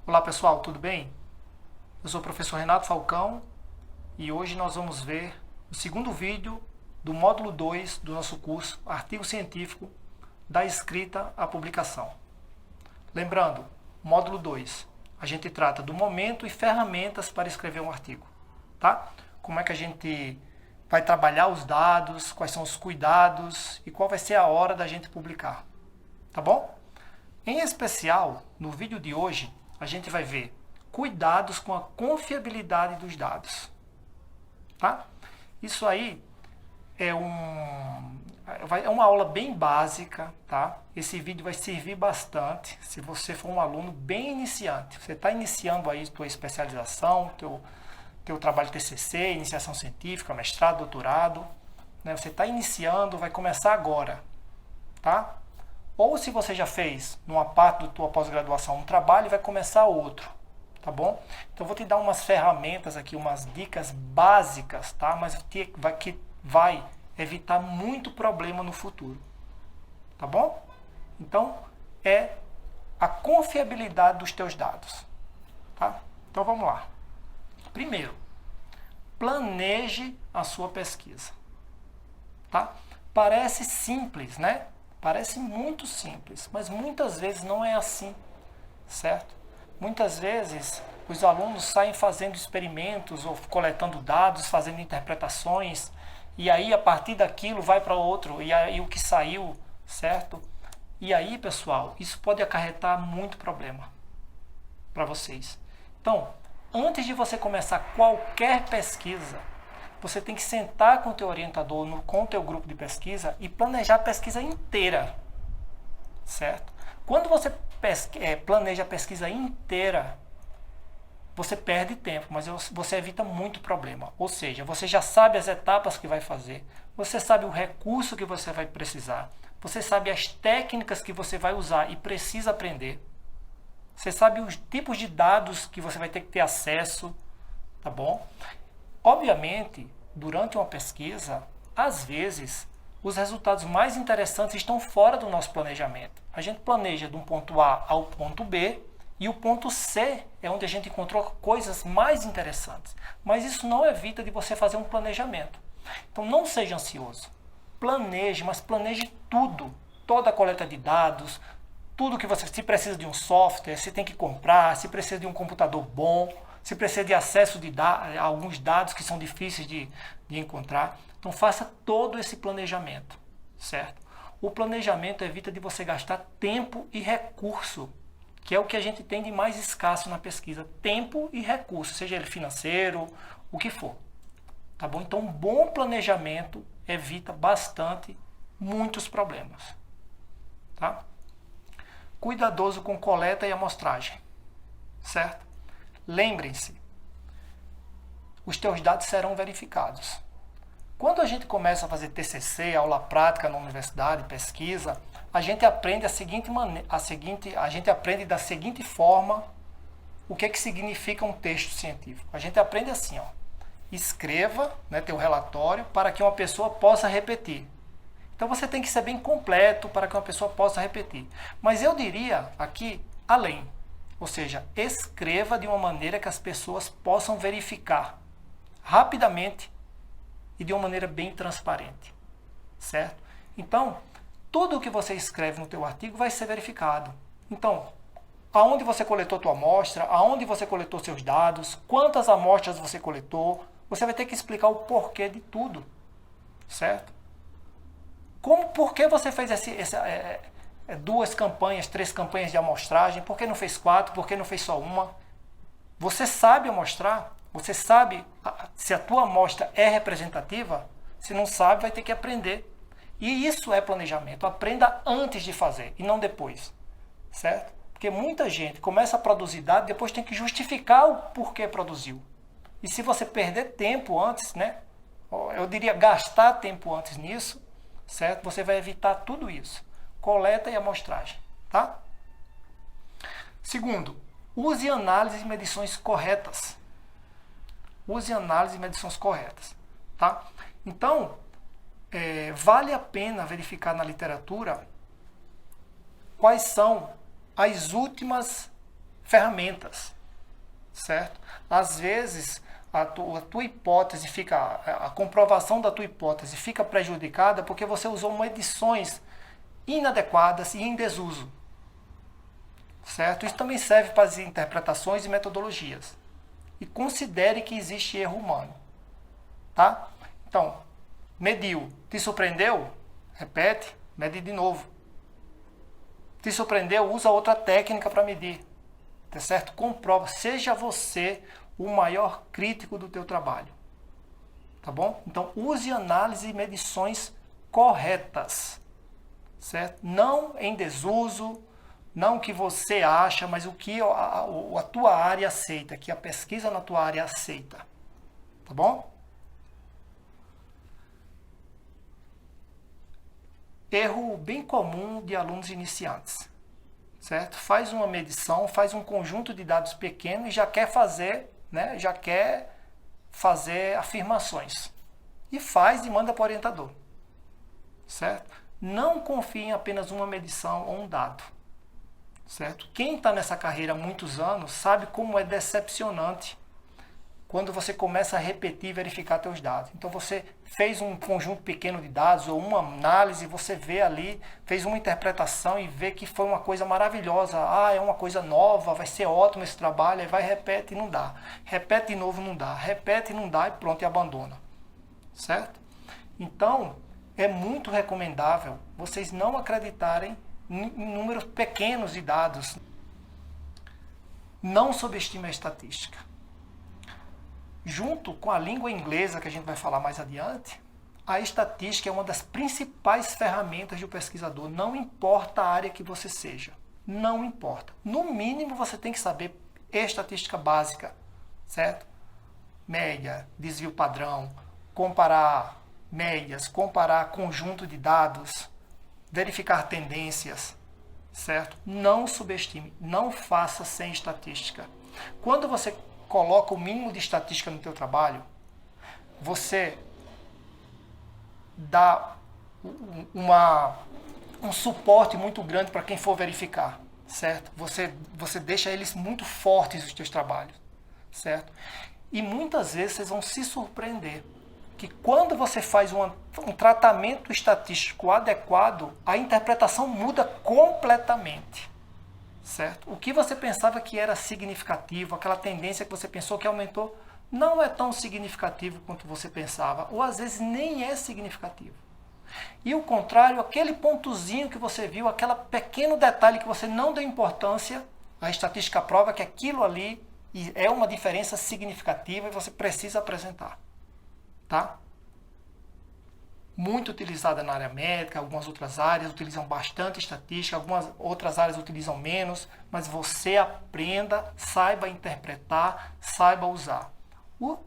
Olá pessoal, tudo bem? Eu sou o professor Renato Falcão e hoje nós vamos ver o segundo vídeo do módulo 2 do nosso curso Artigo Científico da Escrita à Publicação. Lembrando, módulo 2, a gente trata do momento e ferramentas para escrever um artigo, tá? Como é que a gente vai trabalhar os dados, quais são os cuidados e qual vai ser a hora da gente publicar, tá bom? Em especial, no vídeo de hoje, a gente vai ver cuidados com a confiabilidade dos dados, tá? Isso aí é uma aula bem básica, tá? Esse vídeo vai servir bastante se você for um aluno bem iniciante. Você está iniciando aí tua especialização, teu trabalho TCC, iniciação científica, mestrado, doutorado, né? Você está iniciando, vai começar agora, tá? Ou se você já fez numa parte da tua pós-graduação um trabalho e vai começar outro, tá bom? Então eu vou te dar umas ferramentas aqui, umas dicas básicas, tá? Mas que vai evitar muito problema no futuro, tá bom? Então é a confiabilidade dos teus dados, tá? Então vamos lá. Primeiro, planeje a sua pesquisa, tá? Parece simples, né? Parece muito simples, mas muitas vezes não é assim, certo? Muitas vezes os alunos saem fazendo experimentos ou coletando dados, fazendo interpretações, e aí a partir daquilo vai para outro, e aí o que saiu, certo? E aí, pessoal, isso pode acarretar muito problema para vocês. Então, antes de você começar qualquer pesquisa, você tem que sentar com o teu orientador, com o teu grupo de pesquisa e planejar a pesquisa inteira, certo? Quando você planeja a pesquisa inteira, você perde tempo, mas você evita muito problema. Ou seja, você já sabe as etapas que vai fazer, você sabe o recurso que você vai precisar, você sabe as técnicas que você vai usar e precisa aprender, você sabe os tipos de dados que você vai ter que ter acesso, tá bom? Obviamente, durante uma pesquisa, às vezes, os resultados mais interessantes estão fora do nosso planejamento. A gente planeja de um ponto A ao ponto B e o ponto C é onde a gente encontrou coisas mais interessantes. Mas isso não evita de você fazer um planejamento. Então não seja ansioso. Planeje, mas planeje tudo. Toda a coleta de dados, tudo que você... Se precisa de um software, se tem que comprar, se precisa de um computador bom, se precisa de acesso a alguns dados que são difíceis de encontrar. Então faça todo esse planejamento, certo? O planejamento evita de você gastar tempo e recurso, que é o que a gente tem de mais escasso na pesquisa. Tempo e recurso, seja ele financeiro, o que for. Tá bom? Então um bom planejamento evita bastante muitos problemas. Tá? Cuidadoso com coleta e amostragem, certo? Lembrem-se, os teus dados serão verificados. Quando a gente começa a fazer TCC, aula prática na universidade, pesquisa, a gente aprende a gente aprende da seguinte forma o que significa um texto científico. A gente aprende assim, ó, escreva, né, teu relatório para que uma pessoa possa repetir. Então você tem que ser bem completo para que uma pessoa possa repetir. Mas eu diria aqui além. Ou seja, escreva de uma maneira que as pessoas possam verificar rapidamente e de uma maneira bem transparente, certo? Então, tudo o que você escreve no teu artigo vai ser verificado. Então, aonde você coletou tua amostra, aonde você coletou seus dados, quantas amostras você coletou, você vai ter que explicar o porquê de tudo, certo? Por que você fez duas campanhas, 3 campanhas de amostragem, por que não fez 4, por que não fez só uma? Você sabe amostrar? Você sabe se a tua amostra é representativa? Se não sabe, vai ter que aprender. E isso é planejamento. Aprenda antes de fazer e não depois, certo? Porque muita gente começa a produzir dados, depois tem que justificar o porquê produziu. E se você perder tempo antes, né? Eu diria gastar tempo antes nisso, certo? Você vai evitar tudo isso. Coleta e amostragem, tá? Segundo, use análise e medições corretas. Use análise e medições corretas, tá? Então, vale a pena verificar na literatura quais são as últimas ferramentas, certo? Às vezes, a tua hipótese fica, a comprovação da tua hipótese fica prejudicada porque você usou medições inadequadas e em desuso, certo? Isso também serve para as interpretações e metodologias. E considere que existe erro humano, tá? Então, mediu, te surpreendeu? Repete, mede de novo. Te surpreendeu? Usa outra técnica para medir, tá certo? Comprova, seja você o maior crítico do teu trabalho, tá bom? Então, use análise e medições corretas, certo? Não em desuso, não o que você acha, mas o que a tua área aceita, que a pesquisa na tua área aceita, tá bom? Erro bem comum de alunos iniciantes, certo? Faz uma medição, faz um conjunto de dados pequeno e já quer fazer, né? Já quer fazer afirmações. E faz e manda para o orientador, certo? Não confie em apenas uma medição ou um dado, certo? Quem está nessa carreira há muitos anos sabe como é decepcionante quando você começa a repetir e verificar seus dados. Então você fez um conjunto pequeno de dados ou uma análise, você vê ali, fez uma interpretação e vê que foi uma coisa maravilhosa. Ah, é uma coisa nova, vai ser ótimo esse trabalho, aí vai, repete e não dá. Repete de novo, não dá. Repete e não dá e pronto, e abandona. Certo? Então, é muito recomendável vocês não acreditarem em números pequenos de dados. Não subestime a estatística. Junto com a língua inglesa, que a gente vai falar mais adiante, a estatística é uma das principais ferramentas do pesquisador. Não importa a área que você seja. Não importa. No mínimo, você tem que saber estatística básica, certo? Média, desvio padrão, comparar médias, comparar conjunto de dados, verificar tendências, certo? Não subestime, não faça sem estatística. Quando você coloca o mínimo de estatística no teu trabalho, você dá um suporte muito grande para quem for verificar, certo? Você deixa eles muito fortes os teus trabalhos, certo? E muitas vezes vocês vão se surpreender que quando você faz um tratamento estatístico adequado, a interpretação muda completamente. Certo? O que você pensava que era significativo, aquela tendência que você pensou que aumentou, não é tão significativo quanto você pensava, ou às vezes nem é significativo. E o contrário, aquele pontozinho que você viu, aquele pequeno detalhe que você não deu importância, a estatística prova que aquilo ali é uma diferença significativa e você precisa apresentar. Tá? Muito utilizada na área médica, algumas outras áreas utilizam bastante estatística, algumas outras áreas utilizam menos, mas você aprenda, saiba interpretar, saiba usar.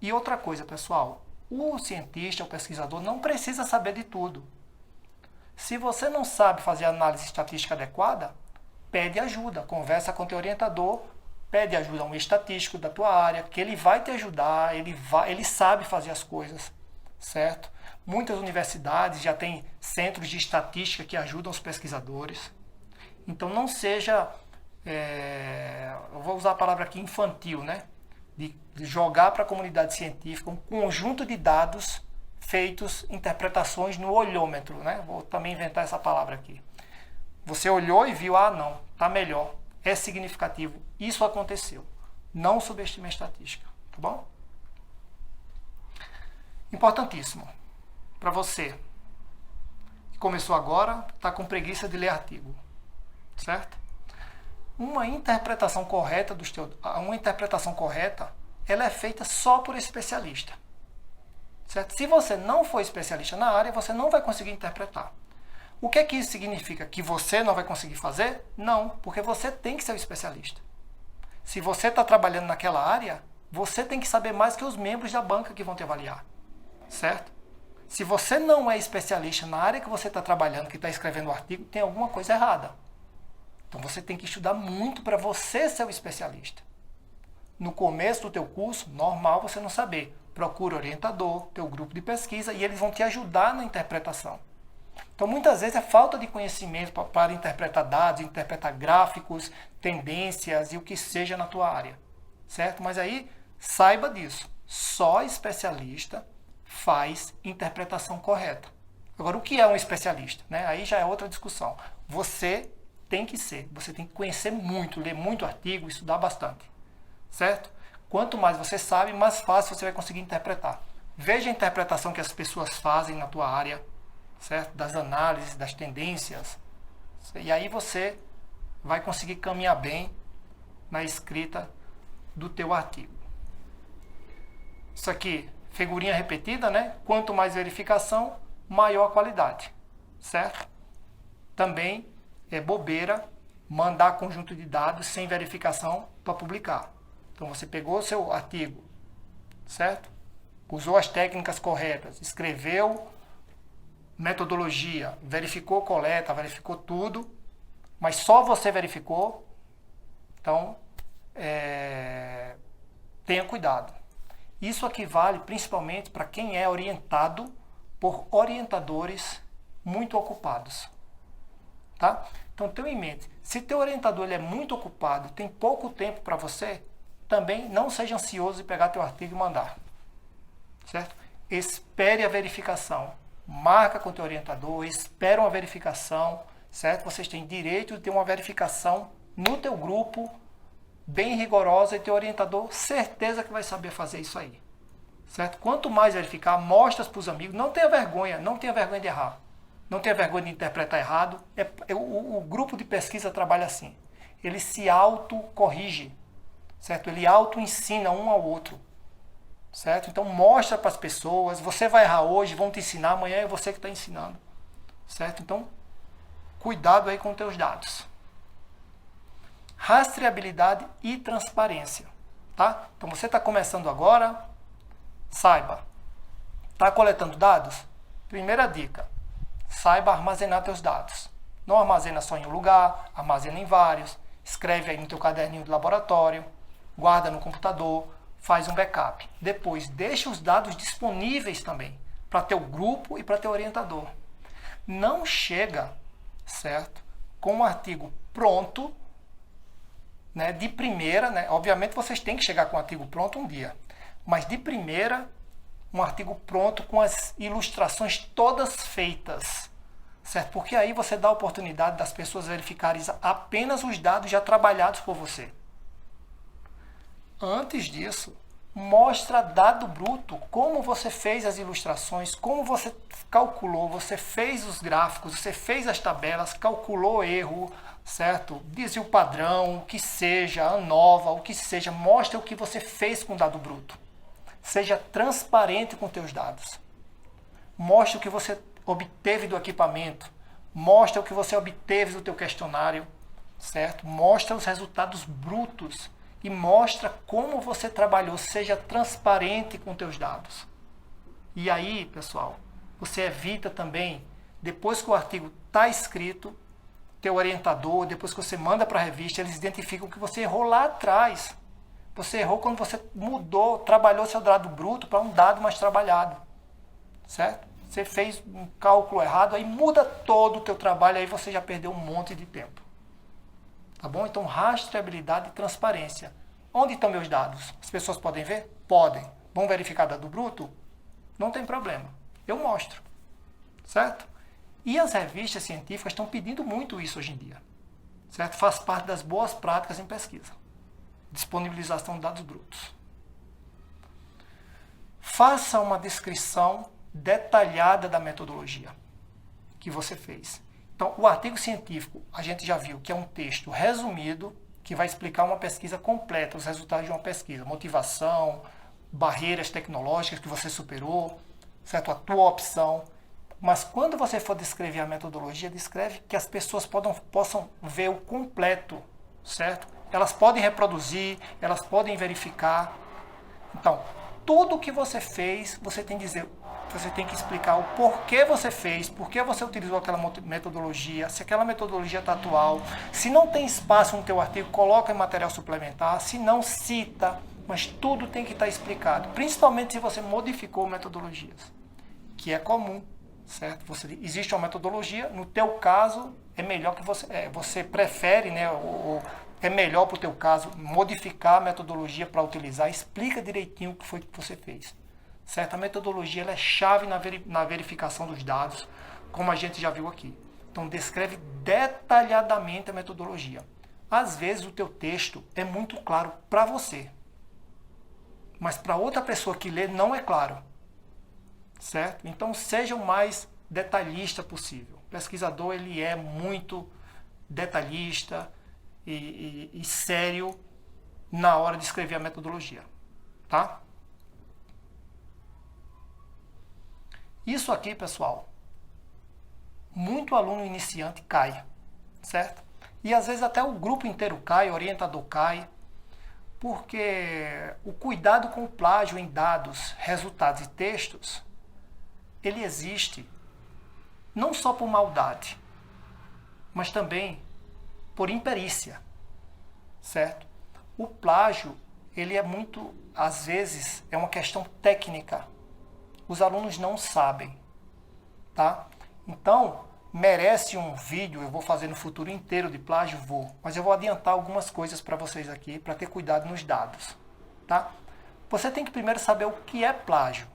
E outra coisa, pessoal, o cientista, o pesquisador, não precisa saber de tudo. Se você não sabe fazer análise estatística adequada, pede ajuda, conversa com o teu orientador, pede ajuda a um estatístico da tua área, que ele vai te ajudar, ele sabe fazer as coisas, certo? Muitas universidades já têm centros de estatística que ajudam os pesquisadores. Então não seja, eu vou usar a palavra aqui, infantil, né? De jogar para a comunidade científica um conjunto de dados feitos, interpretações no olhômetro, né? Vou também inventar essa palavra aqui. Você olhou e viu, ah não, está melhor, é significativo, isso aconteceu. Não subestime a estatística, tá bom? Importantíssimo. Para você que começou agora, está com preguiça de ler artigo, certo? Uma interpretação correta ela é feita só por especialista, certo? Se você não for especialista na área, você não vai conseguir interpretar. O que é que isso significa? Que você não vai conseguir fazer? Não, porque você tem que ser o especialista. Se você está trabalhando naquela área, você tem que saber mais que os membros da banca que vão te avaliar, certo? Se você não é especialista na área que você está trabalhando, que está escrevendo o artigo, tem alguma coisa errada. Então você tem que estudar muito para você ser o especialista. No começo do teu curso, normal você não saber. Procura orientador, teu grupo de pesquisa, e eles vão te ajudar na interpretação. Então, muitas vezes é falta de conhecimento para interpretar dados, interpretar gráficos, tendências e o que seja na tua área, certo? Mas aí, saiba disso. Só especialista faz interpretação correta. Agora, o que é um especialista? Né? Aí já é outra discussão. Você tem que conhecer muito, ler muito artigo, estudar bastante, certo? Quanto mais você sabe, mais fácil você vai conseguir interpretar. Veja a interpretação que as pessoas fazem na tua área, certo? Das análises, das tendências. E aí você vai conseguir caminhar bem na escrita do teu artigo. Isso aqui, figurinha repetida, né? Quanto mais verificação, maior a qualidade, certo? Também é bobeira mandar conjunto de dados sem verificação para publicar. Então você pegou o seu artigo, certo? Usou as técnicas corretas, escreveu metodologia, verificou coleta, verificou tudo, mas só você verificou. Então, tenha cuidado. Isso aqui vale principalmente para quem é orientado por orientadores muito ocupados. Tá? Então, tenha em mente, se teu orientador ele é muito ocupado, tem pouco tempo para você, também não seja ansioso de pegar teu artigo e mandar. Certo? Espere a verificação. Marca com teu orientador, espera uma verificação, certo? Vocês têm direito de ter uma verificação no teu grupo, bem rigorosa, e teu orientador, certeza que vai saber fazer isso aí. Certo? Quanto mais verificar, mostra para os amigos, não tenha vergonha de errar. Não tenha vergonha de interpretar errado. O grupo de pesquisa trabalha assim. Ele se autocorrige, certo? Ele auto-ensina um ao outro. Certo? Então mostra para as pessoas, você vai errar hoje, vão te ensinar, amanhã é você que está ensinando. Certo? Então, cuidado aí com os teus dados. Rastreabilidade e transparência. Tá? Então você está começando agora, saiba, está coletando dados? Primeira dica, saiba armazenar teus dados. Não armazena só em um lugar, armazena em vários, escreve aí no teu caderninho de laboratório, guarda no computador, faz um backup. Depois, deixa os dados disponíveis também para teu grupo e para teu orientador. Não chega, certo, com um artigo pronto, né, de primeira, né, obviamente vocês têm que chegar com um artigo pronto um dia, mas de primeira, um artigo pronto com as ilustrações todas feitas, certo? Porque aí você dá a oportunidade das pessoas verificarem apenas os dados já trabalhados por você. Antes disso, mostra dado bruto, como você fez as ilustrações, como você calculou, você fez os gráficos, você fez as tabelas, calculou erro, certo? Desvio padrão, o que seja, ANOVA, o que seja, mostra o que você fez com o dado bruto. Seja transparente com teus dados. Mostra o que você obteve do equipamento, mostra o que você obteve do teu questionário, certo? Mostra os resultados brutos e mostra como você trabalhou, seja transparente com teus dados. E aí, pessoal, você evita também, depois que o artigo está escrito, teu orientador, depois que você manda para a revista, eles identificam que você errou lá atrás. Você errou quando você mudou, trabalhou seu dado bruto para um dado mais trabalhado. Certo? Você fez um cálculo errado, aí muda todo o teu trabalho, aí você já perdeu um monte de tempo. Tá bom? Então, rastreabilidade e transparência. Onde estão meus dados? As pessoas podem ver? Podem. Vão verificar dado bruto? Não tem problema. Eu mostro. Certo? E as revistas científicas estão pedindo muito isso hoje em dia. Certo? Faz parte das boas práticas em pesquisa. Disponibilização de dados brutos. Faça uma descrição detalhada da metodologia que você fez. Então, o artigo científico, a gente já viu que é um texto resumido, que vai explicar uma pesquisa completa, os resultados de uma pesquisa, motivação, barreiras tecnológicas que você superou, certo? A tua opção. Mas quando você for descrever a metodologia, descreve que as pessoas possam ver o completo, certo? Elas podem reproduzir, elas podem verificar. Então, tudo que você fez, você tem que dizer, você tem que explicar o porquê você fez, por que você utilizou aquela metodologia, se aquela metodologia está atual. Se não tem espaço no teu artigo, coloca em material suplementar, se não, cita, mas tudo tem que estar explicado, principalmente se você modificou metodologias, que é comum, certo? Existe uma metodologia, no teu caso, é melhor que você prefere, né, é melhor para o teu caso modificar a metodologia para utilizar, explica direitinho o que foi que você fez, certo? A metodologia ela é chave na verificação dos dados, como a gente já viu aqui. Então, descreve detalhadamente a metodologia. Às vezes, o teu texto é muito claro para você, mas para outra pessoa que lê não é claro, certo? Então, seja o mais detalhista possível. O pesquisador ele é muito detalhista e sério na hora de escrever a metodologia, tá? Isso aqui, pessoal, muito aluno iniciante cai, certo? E às vezes até o grupo inteiro cai, o orientador cai, porque o cuidado com o plágio em dados, resultados e textos, ele existe não só por maldade, mas também por imperícia, certo? O plágio, ele é muito, às vezes, é uma questão técnica. Os alunos não sabem, tá? Então, merece um vídeo, eu vou fazer no futuro inteiro de plágio, mas eu vou adiantar algumas coisas para vocês aqui, para ter cuidado nos dados, tá? Você tem que primeiro saber o que é plágio.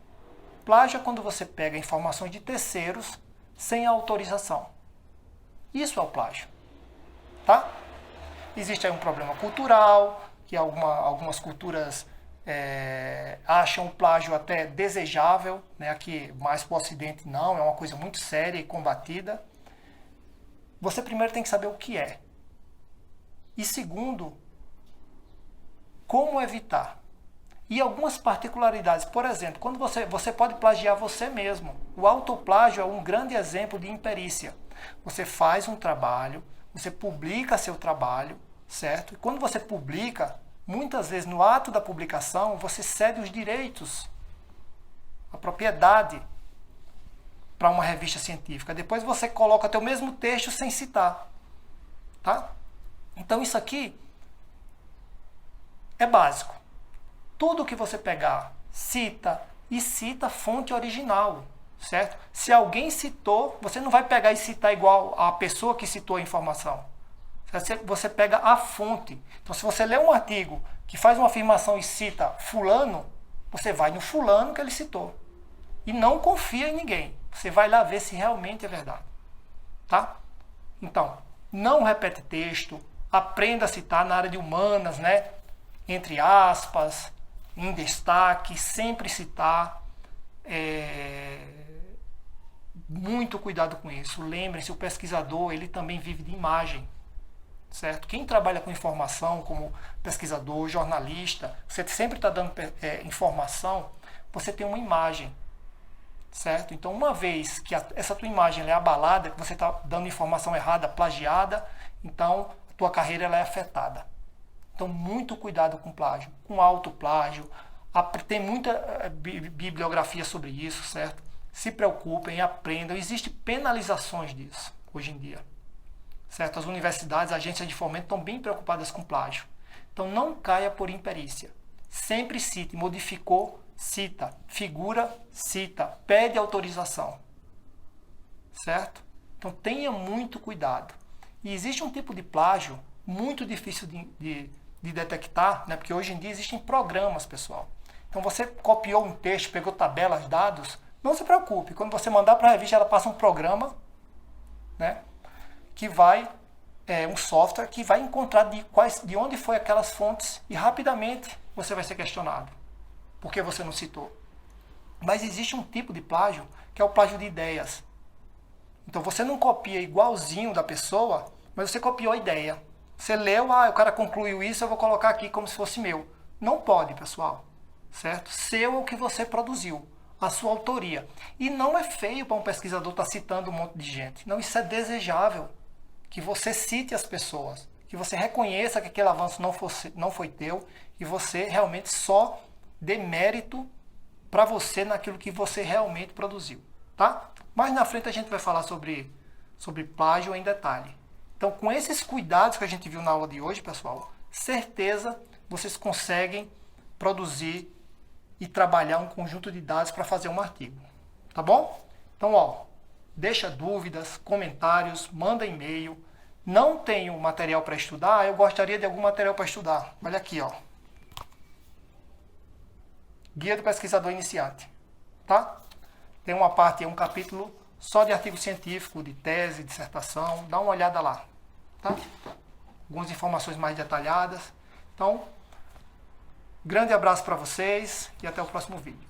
Plágio é quando você pega informações de terceiros sem autorização. Isso é o plágio, tá? Existe aí um problema cultural, que algumas culturas acham o plágio até desejável, né? Aqui mais para o Ocidente não, é uma coisa muito séria e combatida. Você primeiro tem que saber o que é. E segundo, como evitar. E algumas particularidades. Por exemplo, quando você pode plagiar você mesmo. O autoplágio é um grande exemplo de imperícia. Você faz um trabalho, você publica seu trabalho, certo? E quando você publica, muitas vezes no ato da publicação, você cede os direitos, a propriedade para uma revista científica. Depois você coloca teu mesmo texto sem citar, tá? Então isso aqui é básico. Tudo que você pegar, cita e cita a fonte original, certo? Se alguém citou, você não vai pegar e citar igual a pessoa que citou a informação. Você pega a fonte. Então, se você lê um artigo que faz uma afirmação e cita fulano, você vai no fulano que ele citou. E não confia em ninguém. Você vai lá ver se realmente é verdade. Tá? Então, não repete texto, aprenda a citar na área de humanas, né? Entre aspas, em destaque, sempre citar. Muito cuidado com isso. Lembre-se, o pesquisador ele também vive de imagem, certo? Quem trabalha com informação, como pesquisador, jornalista, você sempre está dando informação, você tem uma imagem, certo? Então, uma vez que essa tua imagem é abalada, que você está dando informação errada, plagiada, então a tua carreira ela é afetada. Então, muito cuidado com plágio, com autoplágio. Tem muita bibliografia sobre isso, certo? Se preocupem, aprendam. Existem penalizações disso hoje em dia, certo? As universidades, agências de fomento estão bem preocupadas com plágio. Então, não caia por imperícia. Sempre cite. Modificou, cita. Figura, cita. Pede autorização, certo? Então, tenha muito cuidado. E existe um tipo de plágio muito difícil de detectar, né? Porque hoje em dia existem programas, pessoal. Então você copiou um texto, pegou tabelas, dados, não se preocupe. Quando você mandar para a revista, ela passa um programa, né? Que vai, um software que vai encontrar de onde foi aquelas fontes e rapidamente você vai ser questionado. Por que você não citou? Mas existe um tipo de plágio que é o plágio de ideias. Então você não copia igualzinho da pessoa, mas você copiou a ideia. Você leu, o cara concluiu isso, eu vou colocar aqui como se fosse meu. Não pode, pessoal. Certo? Seu é o que você produziu, a sua autoria. E não é feio para um pesquisador estar citando um monte de gente. Não, isso é desejável. Que você cite as pessoas, que você reconheça que aquele avanço não foi teu e você realmente só dê mérito para você naquilo que você realmente produziu. Tá? Mais na frente a gente vai falar sobre plágio em detalhe. Então, com esses cuidados que a gente viu na aula de hoje, pessoal, certeza vocês conseguem produzir e trabalhar um conjunto de dados para fazer um artigo. Tá bom? Então, deixa dúvidas, comentários, manda e-mail. Não tenho material para estudar, eu gostaria de algum material para estudar. Olha aqui, ó. Guia do Pesquisador Iniciante. Tá? Tem uma parte, um capítulo só de artigo científico, de tese, dissertação. Dá uma olhada lá. Tá? Algumas informações mais detalhadas. Então, grande abraço para vocês e até o próximo vídeo.